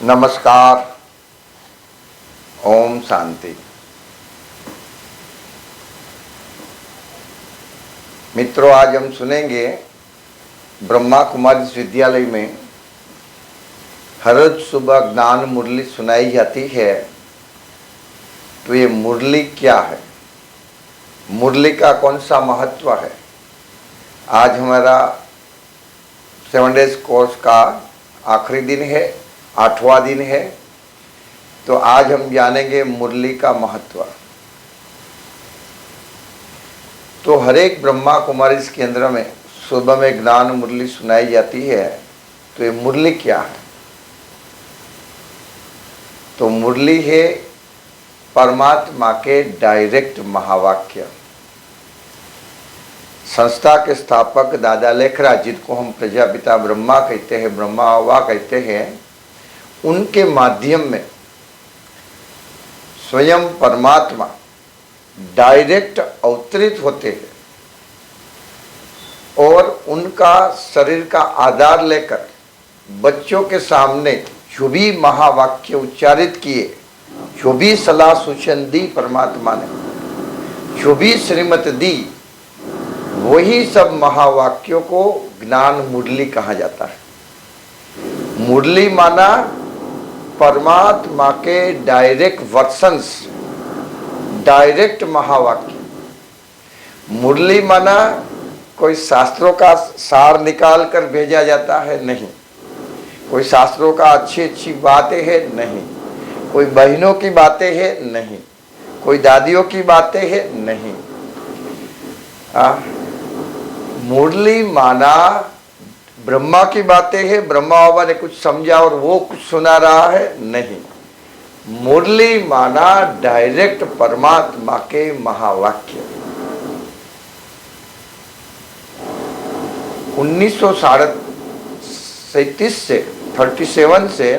नमस्कार। ओम शांति। मित्रों, आज हम सुनेंगे ब्रह्मा कुमारी विद्यालय में हर रोज सुबह ज्ञान मुरली सुनाई जाती है। तो ये मुरली क्या है, मुरली का कौन सा महत्व है? आज हमारा 7 डेज कोर्स का आखिरी दिन है, 8वां दिन है। तो आज हम जानेंगे मुरली का महत्व। तो हर एक ब्रह्मा कुमारी इस केंद्र में सुबह में ज्ञान मुरली सुनाई जाती है। तो ये मुरली क्या है? तो मुरली है परमात्मा के डायरेक्ट महावाक्य। संस्था के स्थापक दादा लेखराज, जिनको हम प्रजापिता ब्रह्मा कहते हैं, ब्रह्मा बाबा कहते हैं, उनके माध्यम में स्वयं परमात्मा डायरेक्ट अवतरित होते हैं और उनका शरीर का आधार लेकर बच्चों के सामने जो भी महावाक्य उच्चारित किए, जो भी सलाह सूचन दी परमात्मा ने, जो भी श्रीमत दी, वही सब महावाक्यों को ज्ञान मुरली कहा जाता है। मुरली माना परमात्मा के डायरेक्ट वर्सन्स, डायरेक्ट महावाक्य। मुरली माना कोई शास्त्रों का सार निकाल कर भेजा जाता है, नहीं। कोई शास्त्रों का अच्छी अच्छी बातें हैं, नहीं। कोई बहनों की बातें हैं, नहीं। कोई दादियों की बातें हैं, नहीं। मुरली माना ब्रह्मा की बातें हैं, ब्रह्मा बाबा ने कुछ समझा और वो कुछ सुना रहा है, नहीं। मुरली माना डायरेक्ट परमात्मा के महावाक्य। 1937 से 1937 से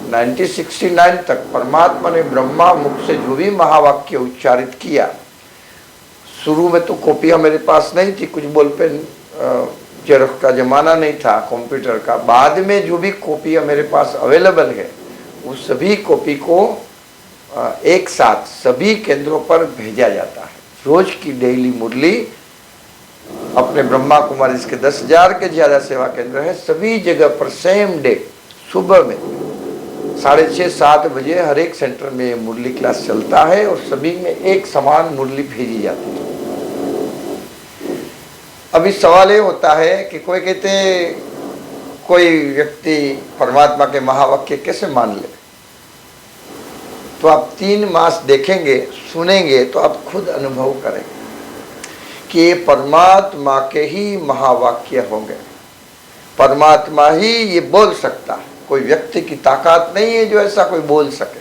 1969 तक परमात्मा ने ब्रह्मा मुख से जो भी महावाक्य उच्चारित किया, शुरू में तो कॉपियाँ मेरे पास नहीं थी, कुछ बॉल पेन जेरोक्स का ज़माना नहीं था, कंप्यूटर का। बाद में जो भी कॉपियाँ मेरे पास अवेलेबल है, उस सभी कॉपी को एक साथ सभी केंद्रों पर भेजा जाता है। रोज की डेली मुरली अपने ब्रह्मा कुमारी, इसके 10,000 के ज़्यादा सेवा केंद्र है, सभी जगह पर सेम डे सुबह में 6:30-7 बजे हर एक सेंटर में मुरली क्लास चलता है और सभी में एक समान मुरली भेजी जाती है। अभी सवाल ये होता है कि कोई कहते कोई व्यक्ति परमात्मा के महावाक्य कैसे मान ले? तो आप 3 मास देखेंगे, सुनेंगे, तो आप खुद अनुभव करेंगे कि ये परमात्मा के ही महावाक्य होंगे। परमात्मा ही ये बोल सकता है, कोई व्यक्ति की ताकत नहीं है जो ऐसा कोई बोल सके,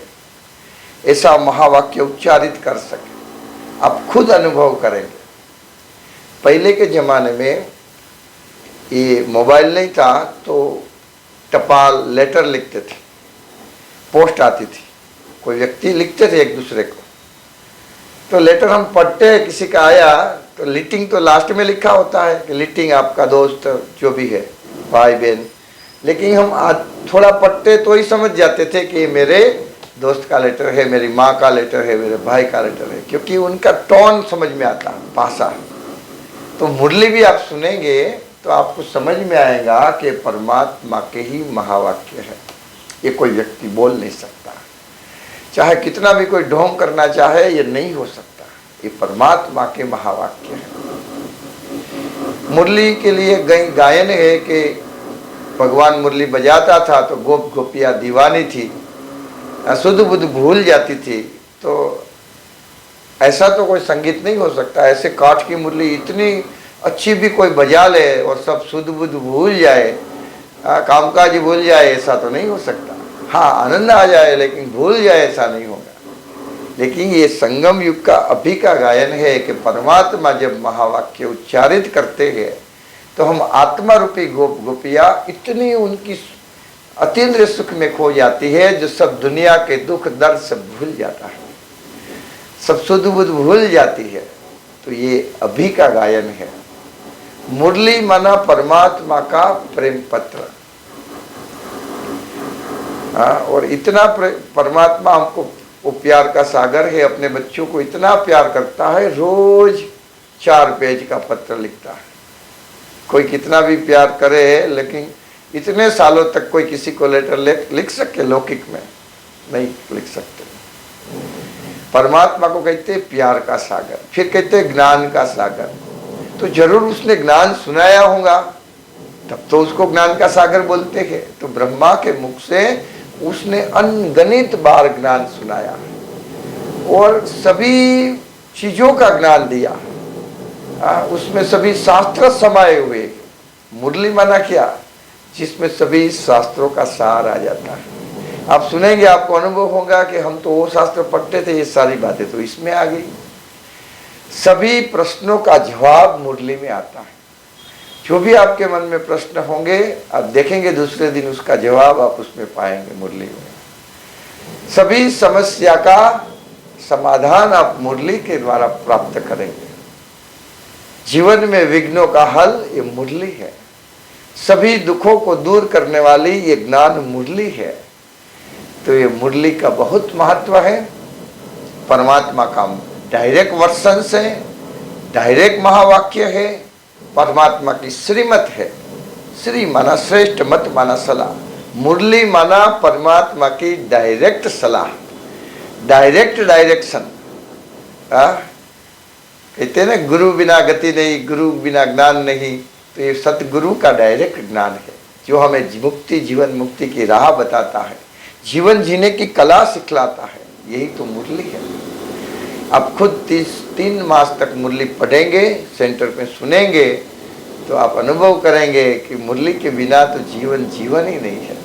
ऐसा महावाक्य उच्चारित कर सके। आप खुद अनुभव करेंगे। पहले के ज़माने में ये मोबाइल नहीं था, तो टपाल लेटर लिखते थे, पोस्ट आती थी, कोई व्यक्ति लिखते थे एक दूसरे को। तो लेटर हम पढ़ते हैं, किसी का आया तो लीटिंग तो लास्ट में लिखा होता है कि लीटिंग आपका दोस्त जो भी है, भाई बहन। लेकिन हम आज थोड़ा पढ़ते तो ही समझ जाते थे कि मेरे दोस्त का लेटर है, मेरी माँ का लेटर है, मेरे भाई का लेटर है, क्योंकि उनका टोन समझ में आता, भाषा। तो मुरली भी आप सुनेंगे तो आपको समझ में आएगा कि परमात्मा के ही महावाक्य है। ये कोई व्यक्ति बोल नहीं सकता, चाहे कितना भी कोई ढोंग करना चाहे, ये नहीं हो सकता। ये परमात्मा के महावाक्य है। मुरली के लिए गायन है कि भगवान मुरली बजाता था तो गोप गोपियाँ दीवानी थी, सुध बुध भूल जाती थी। तो ऐसा तो कोई संगीत नहीं हो सकता। ऐसे काठ की मुरली इतनी अच्छी भी कोई बजा ले और सब सुध बुध भूल जाए, कामकाज भूल जाए, ऐसा तो नहीं हो सकता। हाँ, आनंद आ जाए लेकिन भूल जाए, ऐसा नहीं होगा। लेकिन ये संगम युग का अभी का गायन है कि परमात्मा जब महावाक्य उच्चारित करते हैं तो हम आत्मा रूपी गोप गोपियाँ इतनी उनकी अतीन्द्रिय सुख में खो जाती है, जो सब दुनिया के दुख दर्द सब भूल जाता है, सब सुध बुध भूल जाती है। तो ये अभी का गायन है। मुरली माना परमात्मा का प्रेम पत्र। और इतना परमात्मा हमको, वो प्यार का सागर है, अपने बच्चों को इतना प्यार करता है, रोज 4 पेज का पत्र लिखता है। कोई कितना भी प्यार करे, लेकिन इतने सालों तक कोई किसी को लेटर लिख सके लौकिक में? नहीं लिख सकते। परमात्मा को कहते हैं प्यार का सागर, फिर कहते हैं ज्ञान का सागर। तो जरूर उसने ज्ञान सुनाया होगा, तब तो उसको ज्ञान का सागर बोलते हैं। तो ब्रह्मा के मुख से उसने अनगणित बार ज्ञान सुनाया और सभी चीजों का ज्ञान दिया। उसमें सभी शास्त्र समाये हुए। मुरली माना क्या? जिसमें सभी शास्त्रों का सार आ जाता है। आप सुनेंगे, आपको अनुभव होगा कि हम तो वो शास्त्र पढ़ते थे, ये सारी बातें तो इसमें आ गई। सभी प्रश्नों का जवाब मुरली में आता है। जो भी आपके मन में प्रश्न होंगे, आप देखेंगे दूसरे दिन उसका जवाब आप उसमें पाएंगे मुरली में। सभी समस्या का समाधान आप मुरली के द्वारा प्राप्त करेंगे। जीवन में विघ्नों का हल ये मुरली है। सभी दुखों को दूर करने वाली ये ज्ञान मुरली है। तो ये मुरली का बहुत महत्व है। परमात्मा का डायरेक्ट वर्सन है, डायरेक्ट महावाक्य है, परमात्मा की श्रीमत है। श्री माना श्रेष्ठ, मत माना सलाह। मुरली माना परमात्मा की डायरेक्ट सलाह, डायरेक्ट डायरेक्शन। कहते हैं ना, गुरु बिना गति नहीं, गुरु बिना ज्ञान नहीं। तो ये सतगुरु का डायरेक्ट ज्ञान है, जो हमें मुक्ति, जीवन मुक्ति की राह बताता है, जीवन जीने की कला सिखलाता है। यही तो मुरली है। आप खुद 3 मास तक मुरली पढ़ेंगे, सेंटर पे सुनेंगे, तो आप अनुभव करेंगे कि मुरली के बिना तो जीवन जीवन ही नहीं है।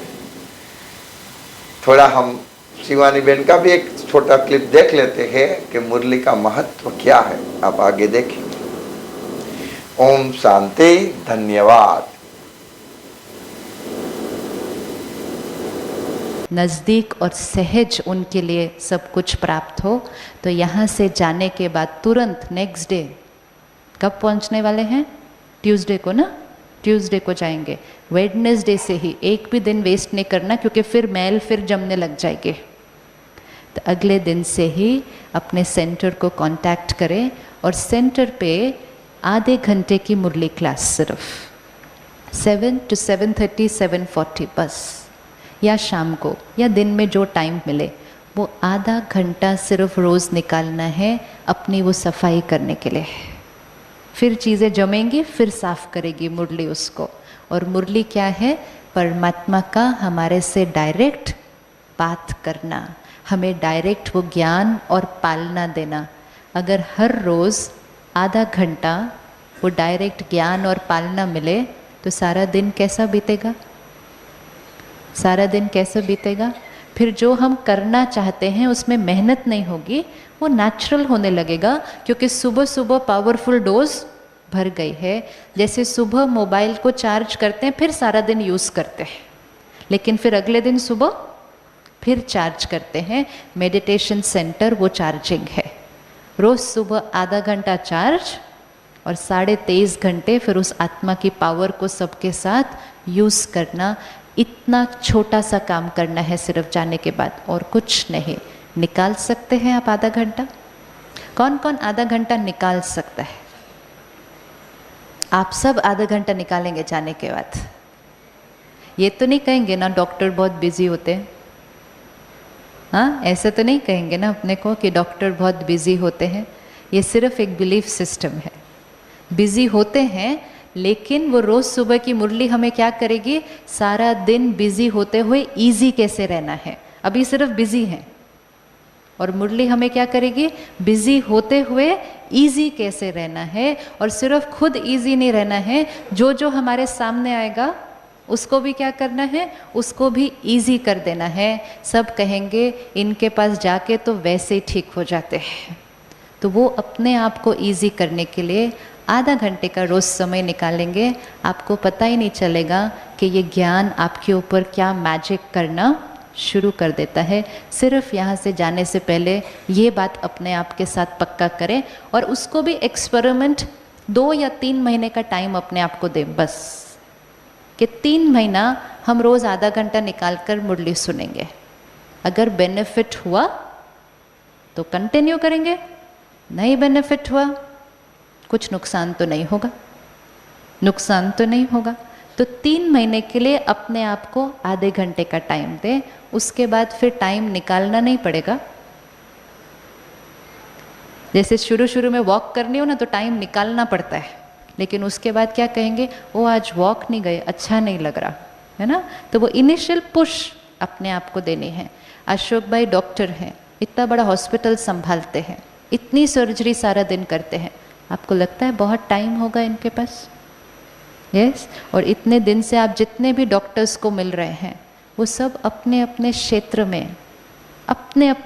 थोड़ा हम शिवानी बहन का भी एक छोटा क्लिप देख लेते हैं कि मुरली का महत्व क्या है। आप आगे देखेंगे। ओम शांति, धन्यवाद। नज़दीक और सहज उनके लिए सब कुछ प्राप्त हो, तो यहाँ से जाने के बाद तुरंत नेक्स्ट डे कब पहुँचने वाले हैं? ट्यूसडे को ना, ट्यूसडे को जाएंगे। वेडनेसडे से ही एक भी दिन वेस्ट नहीं करना, क्योंकि फिर मैल फिर जमने लग जाएगी। तो अगले दिन से ही अपने सेंटर को कांटेक्ट करें और सेंटर पे आधे घंटे की मुरली क्लास, सिर्फ 7 to 7:30, 7:40 बस, या शाम को या दिन में जो टाइम मिले, वो आधा घंटा सिर्फ रोज़ निकालना है अपनी वो सफाई करने के लिए। फिर चीज़ें जमेंगी, फिर साफ करेगी मुरली उसको। और मुरली क्या है? परमात्मा का हमारे से डायरेक्ट बात करना, हमें डायरेक्ट वो ज्ञान और पालना देना। अगर हर रोज़ आधा घंटा वो डायरेक्ट ज्ञान और पालना मिले, तो सारा दिन कैसा बीतेगा? सारा दिन कैसे बीतेगा? फिर जो हम करना चाहते हैं उसमें मेहनत नहीं होगी, वो नेचुरल होने लगेगा, क्योंकि सुबह सुबह पावरफुल डोज भर गई है। जैसे सुबह मोबाइल को चार्ज करते हैं, फिर सारा दिन यूज़ करते हैं, लेकिन फिर अगले दिन सुबह फिर चार्ज करते हैं। मेडिटेशन सेंटर वो चार्जिंग है। रोज़ सुबह आधा घंटा चार्ज और 23.5 घंटे फिर उस आत्मा की पावर को सबके साथ यूज़ करना। इतना छोटा सा काम करना है सिर्फ जाने के बाद, और कुछ नहीं। निकाल सकते हैं आप आधा घंटा? कौन कौन आधा घंटा निकाल सकता है? आप सब आधा घंटा निकालेंगे जाने के बाद? ये तो नहीं कहेंगे ना डॉक्टर बहुत बिजी होते हैं? हाँ, ऐसे तो नहीं कहेंगे ना अपने को कि डॉक्टर बहुत बिजी होते हैं। ये सिर्फ एक बिलीफ सिस्टम है। बिजी होते हैं, लेकिन वो रोज़ सुबह की मुरली हमें क्या करेगी? सारा दिन बिजी होते हुए इजी कैसे रहना है। अभी सिर्फ बिजी हैं, और मुरली हमें क्या करेगी? बिजी होते हुए इजी कैसे रहना है। और सिर्फ खुद इजी नहीं रहना है, जो जो हमारे सामने आएगा उसको भी क्या करना है? उसको भी इजी कर देना है। सब कहेंगे इनके पास जाके तो वैसे ही ठीक हो जाते हैं। तो वो अपने आप को इजी करने के लिए आधा घंटे का रोज़ समय निकालेंगे। आपको पता ही नहीं चलेगा कि ये ज्ञान आपके ऊपर क्या मैजिक करना शुरू कर देता है। सिर्फ यहाँ से जाने से पहले ये बात अपने आप के साथ पक्का करें, और उसको भी एक्सपेरिमेंट 2 या 3 महीने का टाइम अपने आप को दें बस, कि 3 महीना हम रोज़ आधा घंटा निकाल कर मुरली सुनेंगे। अगर बेनिफिट हुआ तो कंटिन्यू करेंगे, नहीं बेनिफिट हुआ कुछ नुकसान तो नहीं होगा, नुकसान तो नहीं होगा। तो 3 महीने के लिए अपने आप को आधे घंटे का टाइम दें, उसके बाद फिर टाइम निकालना नहीं पड़ेगा। जैसे शुरू में वॉक करनी हो ना तो टाइम निकालना पड़ता है, लेकिन उसके बाद क्या कहेंगे, वो आज वॉक नहीं गए, अच्छा नहीं लग रहा है ना। तो वो इनिशियल पुश अपने आप को देनी है। अशोक भाई डॉक्टर हैं, इतना बड़ा हॉस्पिटल संभालते हैं, इतनी सर्जरी सारा दिन करते हैं, आपको लगता है बहुत टाइम होगा इनके पास? यस। और इतने दिन से आप जितने भी डॉक्टर्स को मिल रहे हैं वो सब अपने अपने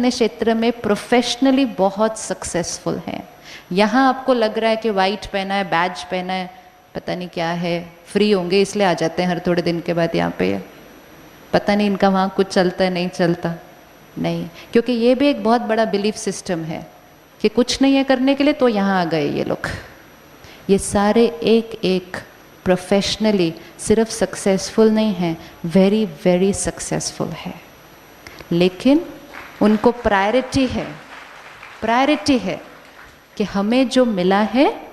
क्षेत्र में प्रोफेशनली बहुत सक्सेसफुल हैं। यहाँ आपको लग रहा है कि वाइट पहना है, बैज पहना है, पता नहीं क्या है, फ्री होंगे इसलिए आ जाते हैं हर थोड़े दिन के बाद यहाँ पे, पता नहीं इनका वहाँ कुछ चलता है नहीं चलता, नहीं, क्योंकि ये भी एक बहुत बड़ा बिलीफ सिस्टम है कि कुछ नहीं है करने के लिए तो यहाँ आ गए ये लोग। ये सारे एक एक प्रोफेशनली सिर्फ सक्सेसफुल नहीं हैं, वेरी वेरी सक्सेसफुल है, लेकिन उनको प्रायोरिटी है कि हमें जो मिला है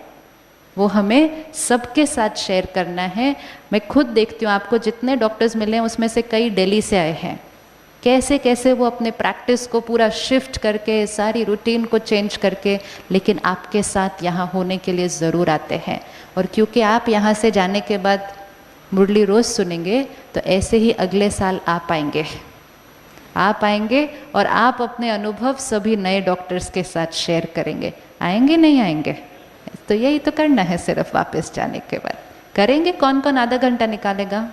वो हमें सबके साथ शेयर करना है। मैं खुद देखती हूँ, आपको जितने डॉक्टर्स मिले हैं उसमें से कई दिल्ली से आए हैं, कैसे कैसे वो अपने प्रैक्टिस को पूरा शिफ्ट करके, सारी रूटीन को चेंज करके, लेकिन आपके साथ यहाँ होने के लिए ज़रूर आते हैं। और क्योंकि आप यहाँ से जाने के बाद मुरली रोज़ सुनेंगे तो ऐसे ही अगले साल आप आएंगे और आप अपने अनुभव सभी नए डॉक्टर्स के साथ शेयर करेंगे। आएंगे नहीं आएंगे? तो यही तो करना है सिर्फ वापस जाने के बाद। करेंगे? कौन कौन आधा घंटा निकालेगा?